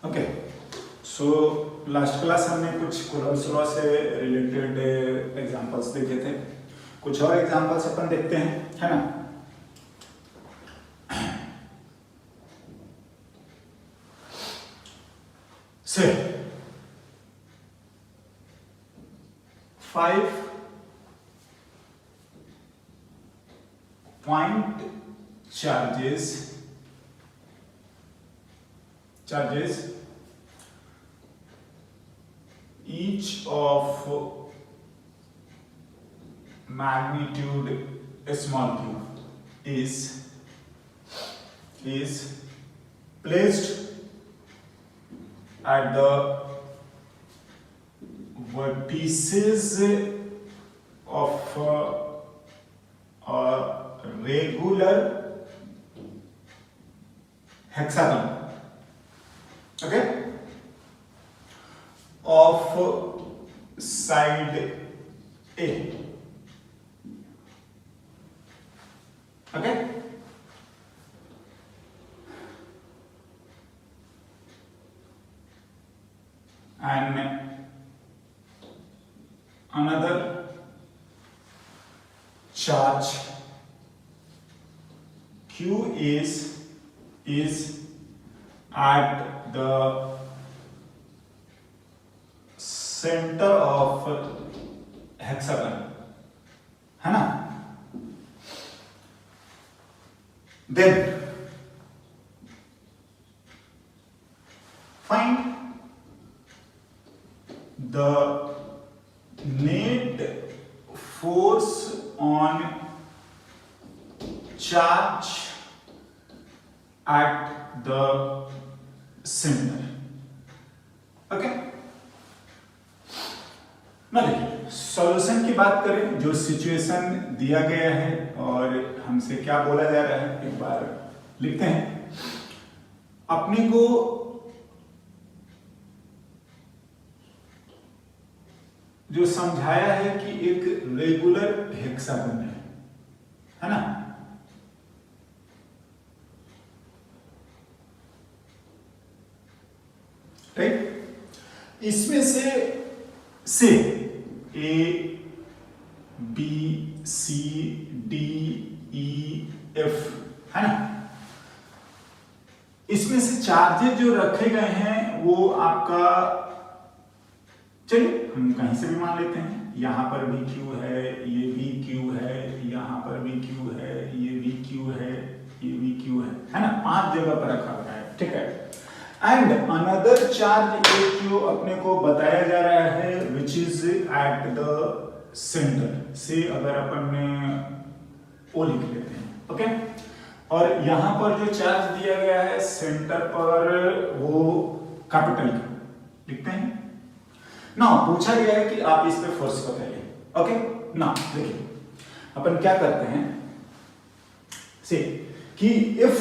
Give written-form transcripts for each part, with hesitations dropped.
Okay, so last class हमने कुछ Coulomb's law से रिलेटेड एग्जांपल्स देखे थे। कुछ और एग्जांपल्स अपन देखते हैं, है ना। से 5 point charges each of magnitude small q is placed at the vertices of a regular hexagon, okay, of side A, okay. And another charge Q is at the center of hexagon, है ना। Then find the net force on charge at the center, okay। ना देखिए, solution की बात करें, जो situation दिया गया है और हमसे क्या बोला जा रहा है, एक बार लिखते हैं। अपने को जो समझाया है कि एक रेगुलर हेक्सागन है ना। राइट, इसमें से A B C D E F है ना। इसमें से चार्जेस जो रखे गए हैं वो आपका, चलिए हम कहीं से भी मान लेते हैं। यहां पर भी Q है, ये भी Q है, यहां पर भी Q है, ये भी Q है, ये भी Q है ना। 5 जगह पर रखा हुआ है, ठीक है। एंड अनदर चार्ज AQ अपने को बताया जा रहा है which is at the centre से, अगर अपन O लिख लेते हैं, ओके। और यहां पर जो चार्ज दिया गया है सेंटर पर, वो कैपिटल लिखते हैं ना। पूछा गया है कि आप इस पे फोर्स बताइए, ओके ना। देखिए अपन क्या करते हैं से कि इफ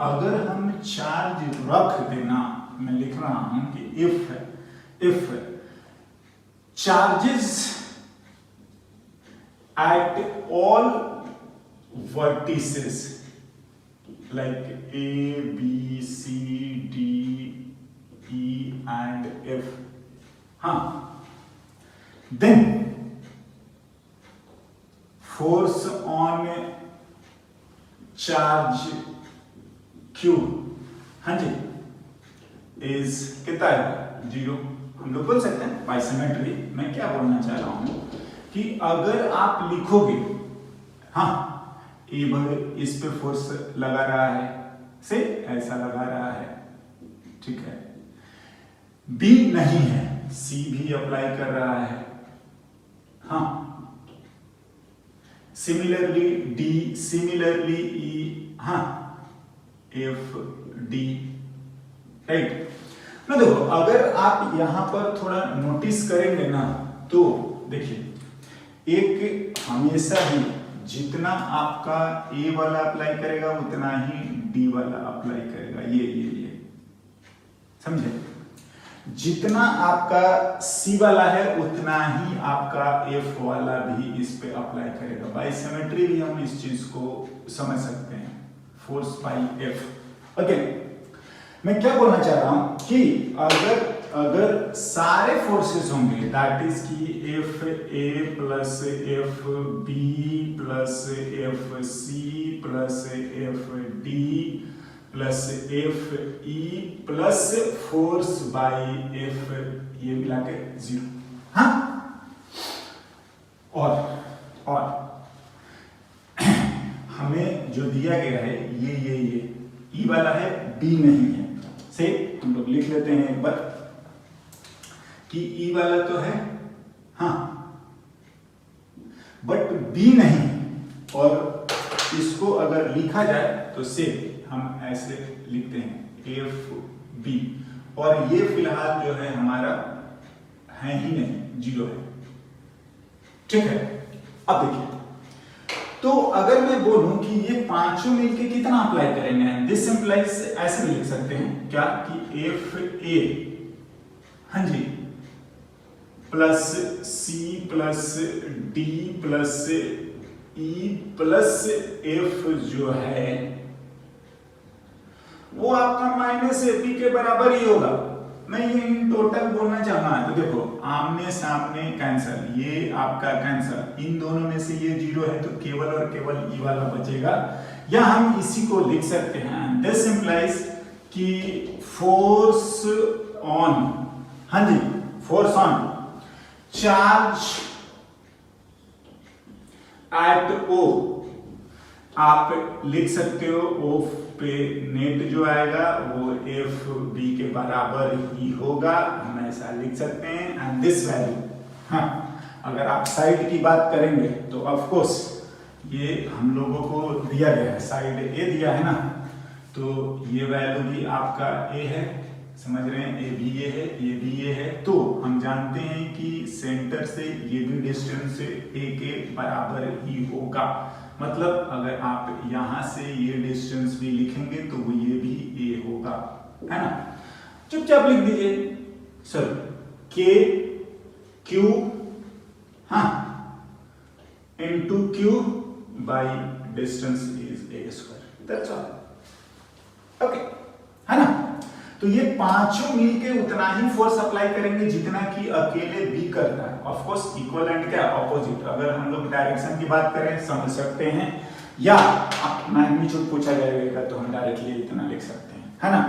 अगर हम चार्ज रख देना, मैं लिख रहा हूं कि if charges at all vertices like A, B, C, D, E and F, then force on charge Q, हाँ जी, is कितना है? 0। हम लोग बोल सकते हैं बाय सिमेट्री। मैं क्या बोलना चाह रहा हूं कि अगर आप लिखोगे, ए भर इस पे फोर्स लगा रहा है, से ऐसा लगा रहा है, ठीक है। बी नहीं है, सी भी अप्लाई कर रहा है, सिमिलरली डी, सिमिलरली ई, एफ डी, राइट ना। देखो अगर आप यहां पर थोड़ा नोटिस करेंगे ना, तो देखिए एक हमेशा ही जितना आपका ए वाला अप्लाई करेगा उतना ही डी वाला अप्लाई करेगा, ये समझे। जितना आपका सी वाला है उतना ही आपका एफ वाला भी इस पे अप्लाई करेगा। बाय सिमेट्री भी हम इस चीज को समझ सकते हैं, फोर्स बाय एफ। ओके, मैं क्या बोलना चाह रहा हूं कि अगर सारे फोर्सेस होंगे, दैट इज कि F A plus F B plus F C plus F D plus F E plus force by F, ये मिला के 0। हाँ, और हमें जो दिया गया है ये ई वाला है, बी नहीं है। से हम लोग लिख लेते हैं एक बार कि ई वाला तो है, हाँ, बट बी नहीं। और इसको अगर लिखा जाए तो से हम ऐसे लिखते हैं एफ बी, और ये फिलहाल जो है हमारा है ही नहीं, 0 है। ठीक है, अब देखिए, तो अगर मैं बोलूं कि ये पांचों मिलके कितना अप्लाई करेंगे, दिस इंप्लाइज, ऐसे भी लिख सकते हैं क्या कि एफ ए, हाँ जी, plus C plus D plus E plus F जो है वो आपका माइनस ए पी के बराबर ही होगा। मैं ये इन टोटल बोलना चाह रहा हूं, तो देखो आमने सामने कैंसल, ये आपका कैंसल, इन दोनों में से ये 0 है तो केवल और केवल ई वाला बचेगा। या हम इसी को लिख सकते हैं, दिस इंप्लाइज कि फोर्स ऑन, हाँ जी, फोर्स ऑन चार्ज एट ओ, आप लिख सकते हो ओ पे नेट जो आएगा वो एफ बी के बराबर ही होगा, हम ऐसा लिख सकते हैं। एंड दिस वैल्यू, हाँ, अगर आप साइड की बात करेंगे तो ऑफ कोर्स ये हम लोगों को दिया गया है, साइड ए दिया है ना, तो ये वैल्यू भी आपका ए है, समझ रहे हैं, ए भी ये है, ये भी ये है। तो हम जानते हैं कि सेंटर से ये भी डिस्टेंस ए के बराबर ही होगा। मतलब अगर आप यहां से ये डिस्टेंस भी लिखेंगे तो वो ये भी ए होगा, है ना। चुपचाप लिख दीजिए, सर के क्यू, हाँ, into Q by distance is a square, that's all, okay, है ना। तो ये पांचों मिलके उतना ही फोर्स अप्लाई करेंगे जितना कि अकेले बी करता है। ऑफ कोर्स इक्विवेलेंट क्या, ऑपोजिट। अगर हम लोग डायरेक्शन की बात करें समझ सकते हैं, या मैग्नीट्यूड पूछा जाएगा तो हम डायरेक्टली इतना लिख सकते हैं, है ना।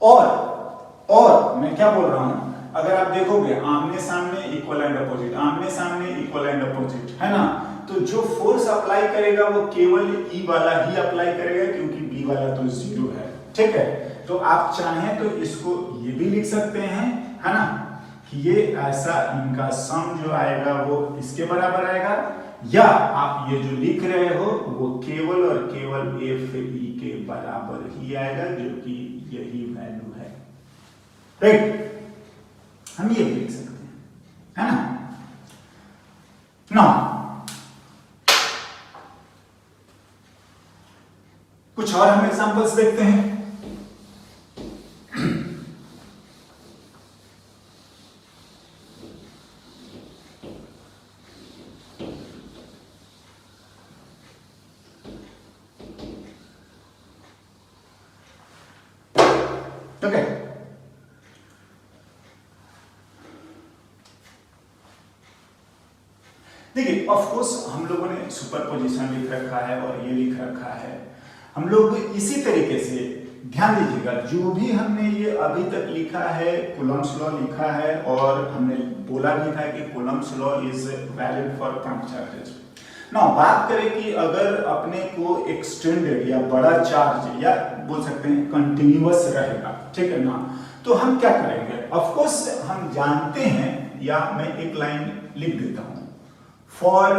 और मैं क्या बोल रहा हूं, अगर आप देखोगे आमने सामने इक्वल एंड अपोजिट, आमने सामने इक्वल एंड अपोजिट, है ना, तो जो फोर्स अप्लाई करेगा वो केवल ई वाला ही अप्लाई करेगा क्योंकि बी वाला तो 0 है। ठीक है, तो आप चाहें तो इसको ये भी लिख सकते हैं, है ना, कि ये ऐसा इनका सम जो आएगा वो इसके बराबर आएगा, या आप ये जो लिख रहे हो वो केवल और केवल एफ ई के बराबर ही आएगा, जो कि यही वैल्यू है, राइट। हम ये भी लिख सकते हैं, है ना। नाउ कुछ और हम एग्जांपल्स देखते हैं। ओके, देखिए ऑफ कोर्स हम लोगों ने सुपरपोजिशन लिख रखा है और ये लिख रखा है, हम लोग इसी तरीके से ध्यान दीजिएगा, जो भी हमने ये अभी तक लिखा है, कूलम्ब्स लॉ लिखा है, और हमने बोला भी था कि Coulomb's law is valid for point charges. ना बात करें कि अगर अपने को एक्सटेंडेड या बड़ा चार्ज, या बोल सकते हैं कंटिन्यूअस रहेगा, ठीक है ना, तो हम क्या करेंगे। ऑफ कोर्स हम जानते हैं, या मैं एक लाइन लिख देता हूं, फॉर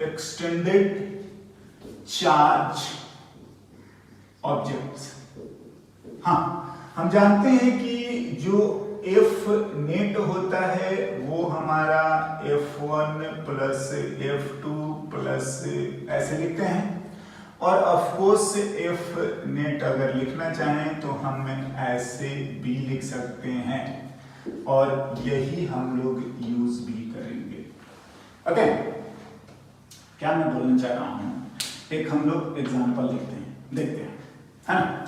एक्सटेंडेड चार्ज ऑब्जेक्ट्स, हाँ, हम जानते हैं कि जो एफ नेट होता है वो हमारा F1 प्लस F2 प्लस ऐसे लिखते हैं, और ऑफ कोर्स एफ नेट अगर लिखना चाहें तो हम ऐसे भी लिख सकते हैं, और यही हम लोग यूज भी करेंगे। ओके, क्या मैं बोलना चाह रहा हूं, एक हम लोग एग्जांपल देखते हैं, है ना।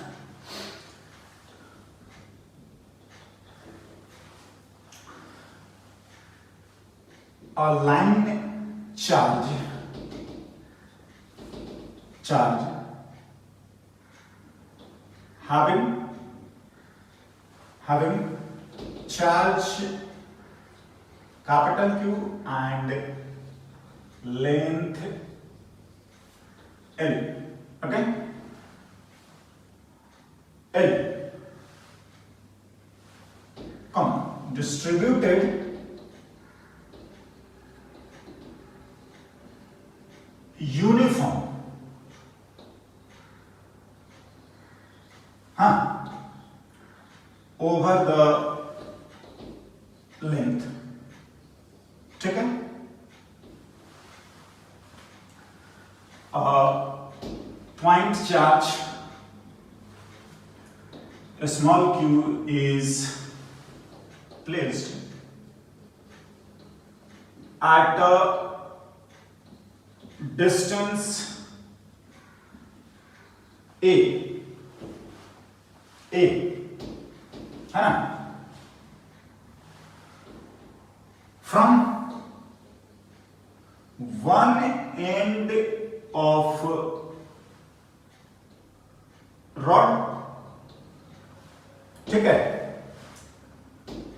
a line charge having charge capital Q and length L. Okay, L, distributed uniform over the length. ठीक है, point charge a small q is placed at a distance a है ना, from one end of rod. ठीक है,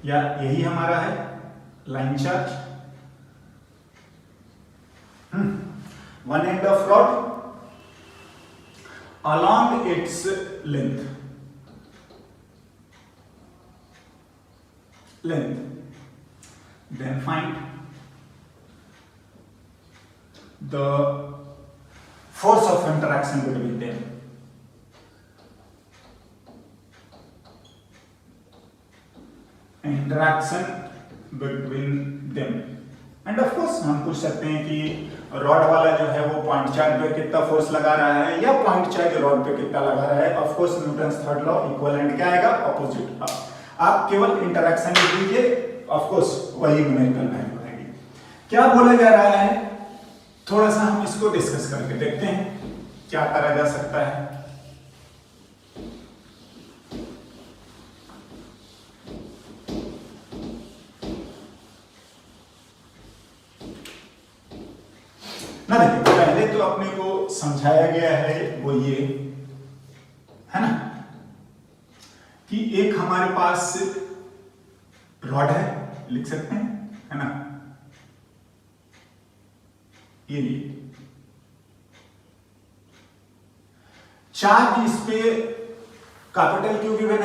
या यही हमारा है line charge. One end of rod along its length. Then find the force of interaction between them. Interaction between them. End of course हम पूछ सकते हैं कि रॉड वाला जो है वो पॉइंट चार्ज पे कितना फोर्स लगा रहा है या पॉइंट चार्ज रॉड पे कितना लगा रहा है. Of course Newton's third law equivalent क्या आएगा, अपोजिट. आप केवल इंटरेक्शन लिख दीजिए, ऑफ कोर्स वही न्यूमेरिकल वैल्यू आएगी. क्या बोला जा रहा है, थोड़ा सा हम इसको डिस्कस करके देखते हैं क्या करा जा सकता है. ना देखिए, पहले तो अपने को समझाया गया है वो ये है ना कि एक हमारे पास रॉड है, लिख सकते हैं है ना, ये चार्ज इस पे capital Q given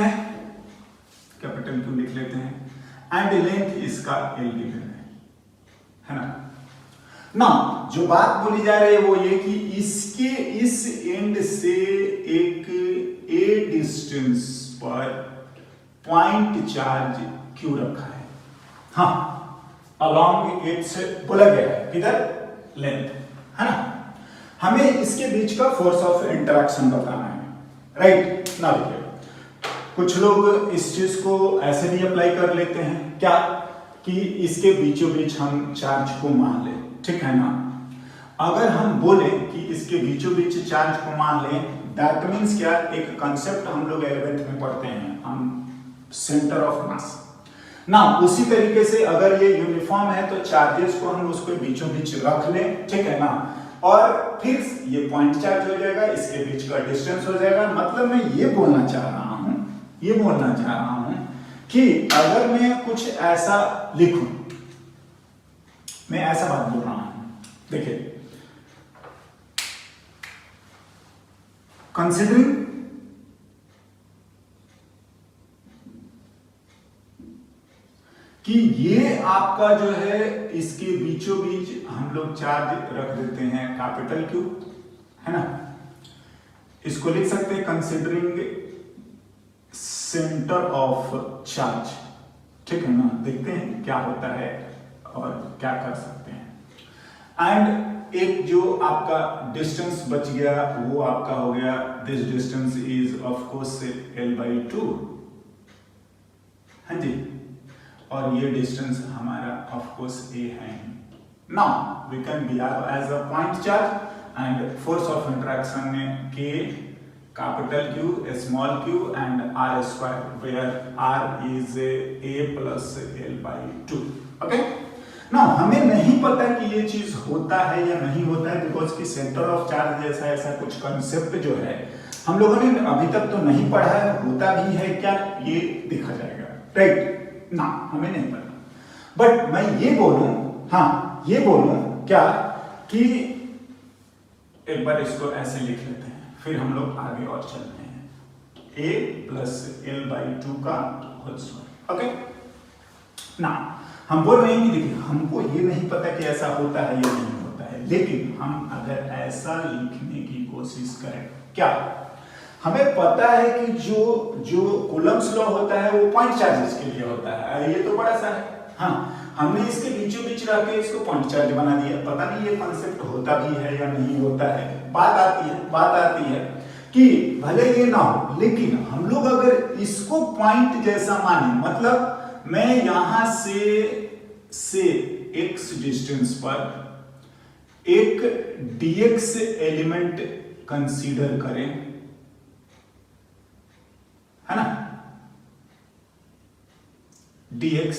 capital Q लिख लेते हैं एंड लेंथ इसका एल गिवन है ना. ना जो बात बोली जा रही है वो ये कि इसके इस एंड से एक ए डिस्टेंस पर पॉइंट चार्ज क्यू रखा है. हाँ, अलोंग इट्स बोला गया है किधर, लेंथ है ना. हमें इसके बीच का फोर्स ऑफ इंटरेक्शन बताना है, राइट. ना देखिए, कुछ लोग इस चीज को ऐसे भी अप्लाई कर लेते हैं क्या कि इसके बीचों बीच हम चार्ज को मान लें, ठीक है ना. अगर हम बोले कि इसके बीचों बीच चार्ज को मान लें, दैट मींस क्या, एक कांसेप्ट हम लोग 11th में पढ़ते हैं हम, सेंटर ऑफ मास. ना उसी तरीके से अगर ये यूनिफॉर्म है तो चार्जेस को हम उसके बीचों बीच रख लें, ठीक है ना, और फिर ये पॉइंट चार्ज हो जाएगा, इसके बीच का डिस्टेंस हो जाएगा. मतलब मैं ये बोलना चाह रहा हूं कि अगर मैं कुछ ऐसा लिखूं, मैं ऐसा बात बोल रहा हूं, देखिए, कंसिडरिंग कि ये आपका जो है इसके बीचों बीच हम लोग चार्ज रख देते हैं कैपिटल क्यू, है ना. इसको लिख सकते हैं कंसिडरिंग सेंटर ऑफ चार्ज, ठीक है ना. देखते हैं क्या होता है और क्या कर सकते हैं. एंड एक जो आपका डिस्टेंस बच गया वो आपका हो गया, this distance is of course l/2, हाँ जी, और ये डिस्टेंस हमारा ऑफ कोर्स a है. Now we can be as a point charge and force of interaction में k, capital Q, small q and r square, where r is a plus l/2. Okay, ना हमें नहीं पता कि ये चीज होता है या नहीं होता है, बिकॉज की सेंटर ऑफ चार्ज जैसा ऐसा कुछ कंसेप्ट जो है हम लोगों ने अभी तक तो नहीं पढ़ा है, होता भी है क्या ये देखा जाएगा, राइट ना, हमें नहीं पता। बट मैं ये बोलूं, हाँ ये बोलूं क्या कि एक बार इसको ऐसे लिख लेते हैं, फिर हम लोग आगे और चलते हैं, a प्लस एल बाई 2 का होल स्क्वायर। ओके ना, हम बोल रहे हैं कि देखिए हमको ये नहीं पता कि ऐसा होता है या नहीं होता है, लेकिन हम अगर ऐसा लिखने की कोशिश करें, क्या हमें पता है कि जो कूलम्ब्स लॉ होता है वो पॉइंट चार्जेस के लिए होता है, ये तो बड़ा सा है। हाँ, हमने इसके बीचों बीच रख के इसको पॉइंट चार्ज बना दिया, पता नहीं ये कॉन्सेप्ट होता भी है या नहीं होता है। बात आती है कि भले ये ना हो, लेकिन हम लोग अगर इसको पॉइंट जैसा माने, मतलब मैं यहां से x डिस्टेंस पर एक dx एलिमेंट कंसीडर करें, है ना, dx,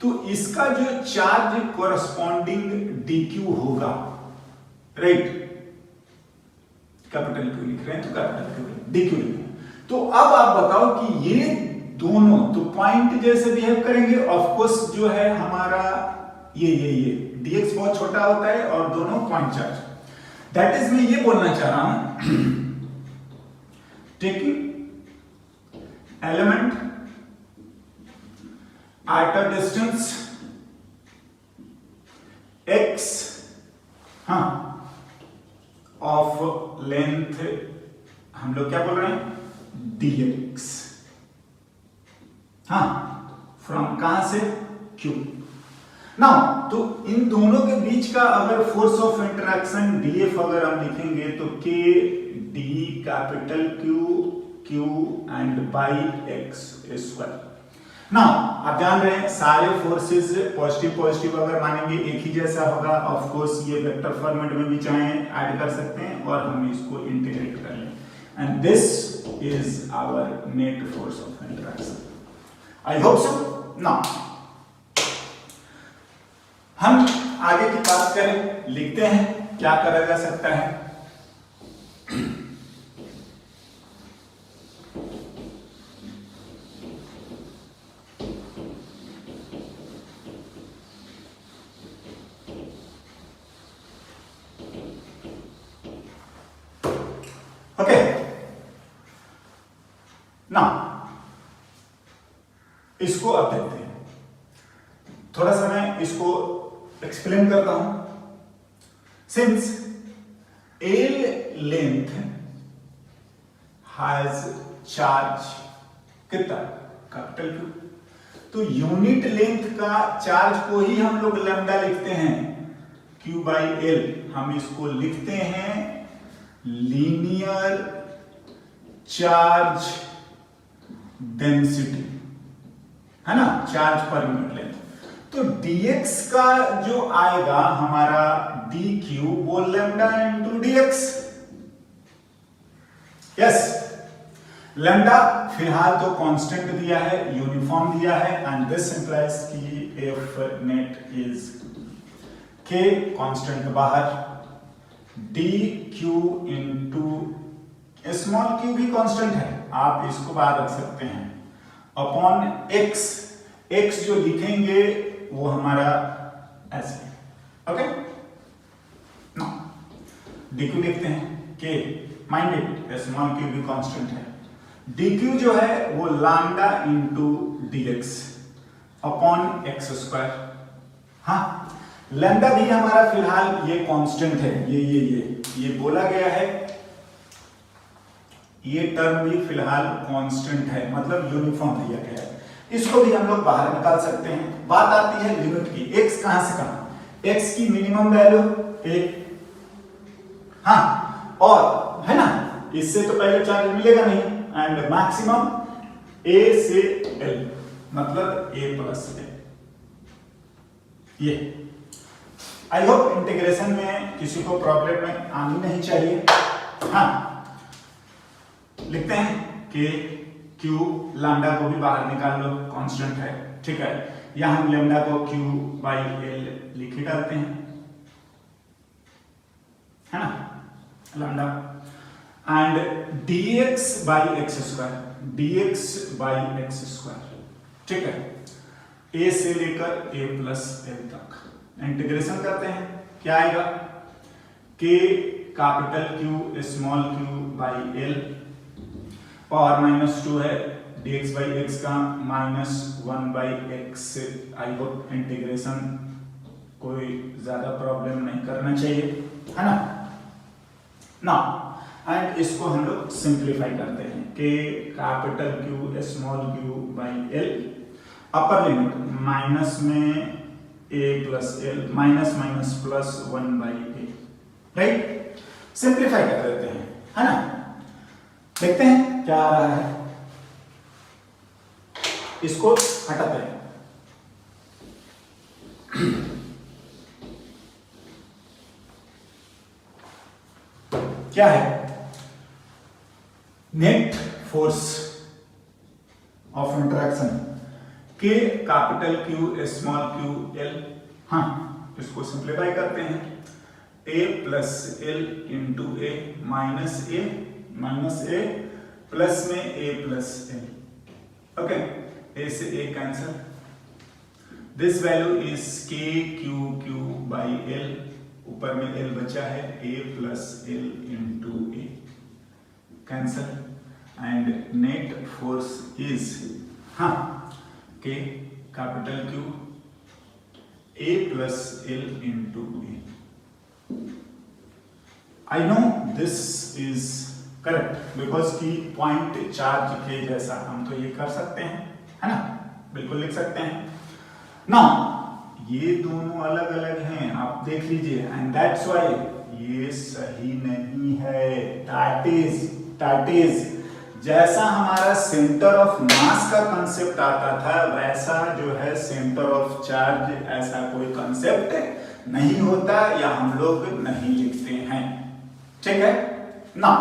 तो इसका जो चार्ज कोरस्पॉन्डिंग dq होगा, राइट, कैपिटल क्यू लिख रहे हैं तो कैपिटल क्यू dq लिख रहे हैं। तो अब आप बताओ कि ये दोनों तो पॉइंट जैसे बिहेव करेंगे, ऑफ कोर्स जो है हमारा ये dx बहुत छोटा होता है और दोनों पॉइंट चार्ज, दैट इज मैं ये बोलना चाह रहा हूं, taking element at a distance x, हाँ, of length हम लोग क्या बोल रहे हैं, dx, हाँ, फ्रॉम कहां से, q। नाउ तो इन दोनों के बीच का अगर फोर्स ऑफ इंटरेक्शन df अगर हम लिखेंगे तो k d capital q and by x square. ना आप जान रहे हैं सारे फोर्सेस पॉजिटिव अगर मानेंगे एक ही जैसा होगा, ऑफ कोर्स ये वेक्टर फॉर्मेट में भी चाहे ऐड कर सकते हैं और हम इसको इंटीग्रेट कर लें, and this is our net force of interaction. I hope so. ना हम आगे की बात करें, लिखते हैं क्या करा जा सकता है। ओके ना, इसको अब देखते हैं, थोड़ा सा मैं इसको एक्सप्लेन करता हूं। Since L length has charge कितना, कैपिटल क्यू, तो यूनिट लेंथ का चार्ज को ही हम लोग लैम्डा लिखते हैं, क्यू बाई एल, हम इसको लिखते हैं लीनियर चार्ज डेंसिटी, है ना, चार्ज पर यूनिट लेंथ। तो dx का जो आएगा हमारा dq वो lambda into dx, yes, lambda फिलहाल तो कांस्टेंट दिया है, यूनिफॉर्म दिया है, एंड दिस इंप्लाइज कि F net is k, constant बाहर, dq इंटू स्मॉल q भी कांस्टेंट है, आप इसको बाहर रख सकते हैं, अपॉन x जो लिखेंगे वो हमारा ऐसे, ओके नो, dq लिखते हैं k, mind it small q भी कांस्टेंट है, dq जो है वो lambda into dx upon x square. हाँ, लैम्डा भी हमारा फिलहाल ये कांस्टेंट है, ये बोला गया है, ये टर्म भी फिलहाल कांस्टेंट है, मतलब यूनिफॉर्म दिया गया है, इसको भी हम लोग बाहर निकाल सकते हैं। बात आती है लिमिट की, x कहां से कहां, x की मिनिमम वैल्यू a, हाँ, और है ना, इससे तो पहले चार्ज मिलेगा नहीं, एंड मैक्सिमम a से l, मतलब a प्लस l, ये। आई होप इंटीग्रेशन में किसी को प्रॉब्लम में आनी नहीं चाहिए। हाँ, लिखते हैं कि q लैम्डा को भी बाहर निकाल लो, कांस्टेंट है, ठीक है, या हम लेमडा को Q बाई L लिख ही डालते हैं, है ना, lambda and dx by x square, ठीक है, a से लेकर a प्लस l तक इंटीग्रेशन करते हैं, क्या आएगा, k capital Q small q by l, power -2 है, dx बाई एक्स का -1 by x. I hope integration कोई ज्यादा प्रॉब्लम नहीं करना चाहिए, है ना। ना एंड इसको हम लोग सिंप्लीफाई करते हैं, k capital Q small q by l, upper limit minus में a plus l, minus minus plus 1 by a, right, simplify कर देते हैं, है ना। देखते हैं क्या आ रहा है, इसको हटाते हैं, क्या है, net force of interaction K capital Q small q l, हाँ इसको सिंप्लीफाई करते हैं, a plus l into a minus a plus में a plus l, okay, a से a cancel, this value is k q q by l, ऊपर में l बचा है, a plus l into a cancel and net force is, हाँ, k capital Q a plus l into a। I know this is correct because की point charge के जैसा हम तो ये कर सकते हैं, है ना, बिल्कुल लिख सकते हैं ना। ये दोनों अलग अलग हैं, आप देख लीजिए, एंड दैट्स व्हाई ये सही नहीं है। दैट इज जैसा हमारा सेंटर ऑफ मास का कंसेप्ट आता था वैसा जो है सेंटर ऑफ चार्ज ऐसा कोई कंसेप्ट नहीं होता या हम लोग नहीं लिखते हैं, ठीक है ना।